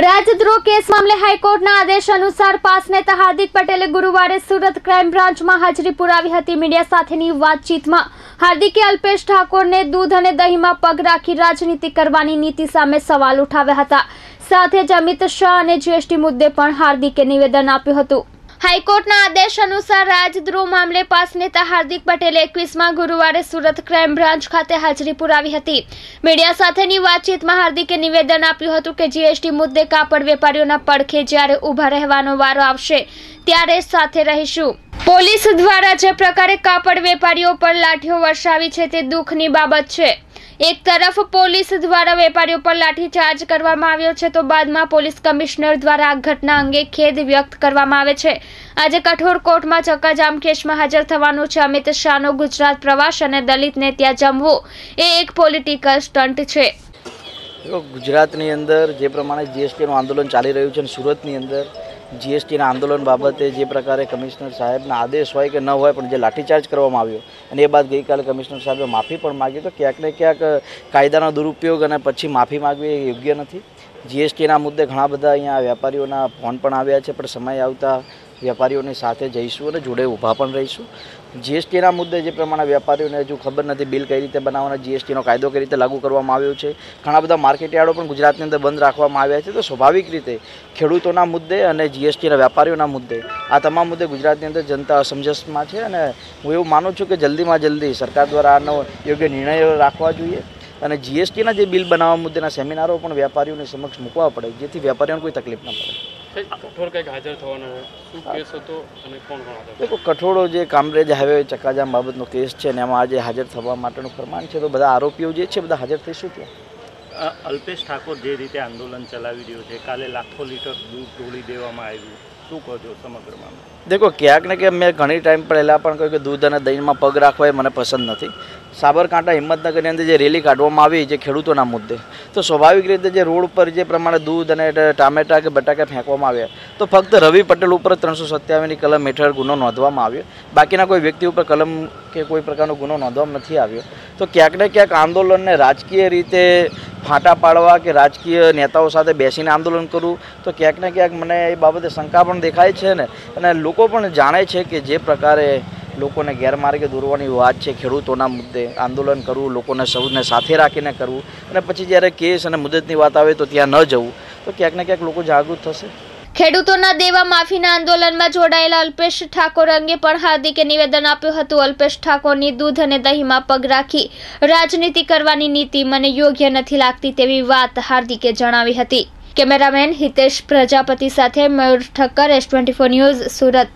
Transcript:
રાજદ્રોહ case મામલે હાઈકોર્ટના આદેશ અનુસાર પાસ નેતા હાર્દિક પટેલે ગુરુવારે સુરત ક્રાઇમ બ્રાન્ચમાં હાજરી પુરાવી હતી। મીડિયા સાથેની વાતચીતમાં હાર્દિકે અલ્પેશ ઠાકોરને દૂધ અને દહીંમાં પગ રાખી રાજનીતિ કરવાની નીતિ સામે સવાલ ઉઠાવ્યા હતા। સાથે જ અમિત શાહ અને જીએસટી મુદ્દે પણ હાર્દિકે નિવેદન આપ્યું હતું। હાઈકોર્ટના આદેશ અનુસાર રાજદ્રોહ મામલે પાસ નેતા હાર્દિક પટેલે 21માં ગુરુવારે સુરત ક્રાઇમ બ્રાન્ચ ખાતે હાજરી પુરાવી હતી। મીડિયા સાથેની વાતચીતમાં હાર્દિકે નિવેદન આપ્યું હતું કે જીએસટી મુદ્દે કાપડ વેપારીઓના પડખે જ્યારે ઊભા રહેવાનો વારો આવશે ત્યારે સાથે રહીશું। પોલીસ દ્વારા જે પ્રકારે કાપડ વેપારીઓ પર લાઠીઓ વર્ષાવી છે તે દુઃખની બાબત છે। એક તરફ પોલીસ દ્વારા વેપારીઓ પર લાઠીચાર્જ કરવામાં આવ્યો છે તો બાદમાં પોલીસ કમિશનર દ્વારા આ ઘટના અંગે ખેદ વ્યક્ત કરવામાં આવે છે। આજે કઠોર કોર્ટમાં ચક્કાજામ કેસમાં હાજર થવાનું છે। અમિત શાહનો ગુજરાત પ્રવાસ અને દલિતને ત્યાં જમવું એ એક પોલિટિકલ સ્ટન્ટ છે। ગુજરાતની અંદર જે પ્રમાણે જીએસટીનું આંદોલન ચાલી રહ્યું છે અને સુરતની અંદર જીએસટીના આંદોલન બાબતે જે પ્રકારે કમિશનર સાહેબના આદેશ હોય કે ન હોય પણ જે લાઠીચાર્જ કરવામાં આવ્યો અને એ બાદ ગઈકાલે કમિશનર સાહેબે માફી પણ માગી તો ક્યાંક ને ક્યાંક કાયદાનો દુરુપયોગ અને પછી માફી માગવી એ યોગ્ય નથી। જીએસટીના મુદ્દે ઘણા બધા અહીંયા વેપારીઓના ફોન પણ આવ્યા છે પણ સમય આવતા વેપારીઓની સાથે જઈશું અને જોડે ઊભા પણ રહીશું। જીએસટીના મુદ્દે જે પ્રમાણે વેપારીઓને હજુ ખબર નથી બિલ કઈ રીતે બનાવવાના, જીએસટીનો કાયદો કઈ રીતે લાગુ કરવામાં આવ્યો છે, ઘણા બધા માર્કેટયાર્ડો પણ ગુજરાતની અંદર બંધ રાખવામાં આવ્યા છે। તો સ્વાભાવિક રીતે ખેડૂતોના મુદ્દે અને જીએસટીના વેપારીઓના મુદ્દે આ તમામ મુદ્દે ગુજરાતની અંદર જનતા અસમંજસમાં છે અને હું એવું માનું છું કે જલ્દીમાં જલ્દી સરકાર દ્વારા આનો યોગ્ય નિર્ણયો રાખવા જોઈએ અને જીએસટીના જે બિલ બનાવવા મુદ્દેના સેમિનારો પણ વેપારીઓની સમક્ષ મૂકવા પડે જેથી વેપારીઓને કોઈ તકલીફ ન પડે। કઠોળ કંઈક હાજર થવાનો શું કેસ હતો અને કોણ હાજર? देखो कठोड़ो जो कामरेज हाईवे चक्काजाम बाबतનો કેસ છે ને એમાં આજે હાજર થવા માટેનું ફરમાન છે તો બધા આરોપીઓ જે છે બધા હાજર થઈશું ત્યાં। અલ્પેશ ઠાકોર જે રીતે આંદોલન ચલાવી રહ્યો છે, કાલે લાખો લીટર દૂધ તોડી દેવામાં આવ્યું, શું કહો છો સમગ્ર મામલે? देखो ક્યાંક ને કે મેં ઘણી ટાઈમ પહેલાં પણ કહ્યું કે દૂધ અને દહીંમાં પગ રાખવા એ મને પસંદ નથી। સાબરકાંઠા હિંમતનગરની અંદર જે રેલી કાઢવામાં આવી જે ખેડૂતોના મુદ્દે તો સ્વાભાવિક રીતે જે રોડ પર જે પ્રમાણે દૂધ અને ટામેટા કે બટાકા ફેંકવામાં આવ્યા તો ફક્ત રવિ પટેલ ઉપર 327ની કલમ હેઠળ ગુનો નોંધવામાં આવ્યો, બાકીના કોઈ વ્યક્તિ ઉપર કલમ કે કોઈ પ્રકારનો ગુનો નોંધવામાં નથી આવ્યો। તો ક્યાંક ને ક્યાંક આંદોલનને રાજકીય રીતે ફાંટા પાડવા કે રાજકીય નેતાઓ સાથે બેસીને આંદોલન કરવું તો ક્યાંક ને ક્યાંક મને એ બાબતે શંકા પણ દેખાય છે ને અને લોકો પણ જાણે છે કે જે પ્રકારે લોકોને ગેરમાર્ગે દોરવાની વાત છે ખેડૂતોના મુદ્દે આંદોલન કરવું, લોકોને સૌને સાથે રાખીને કરવું અને પછી જ્યારે કેસ અને મુદતની વાત આવે તો ત્યાં ન જવું તો ક્યાંક ને ક્યાંક લોકો જાગૃત થશે। ખેડૂતોના દેવા માફીના આંદોલનમાં જોડાયેલા અલ્પેશ ઠાકોર અંગે પણ હાર્દિકે નિવેદન આપ્યું હતું। અલ્પેશ ઠાકોરની દૂધ અને દહીંમાં પગ રાખી રાજનીતિ કરવાની નીતિ મને યોગ્ય નથી લાગતી તેવી વાત હાર્દિકે જણાવી હતી। કેમેરામેન હિતેશ પ્રજાપતિ સાથે મયુર ઠક્કર, S24 ન્યૂઝ, સુરત।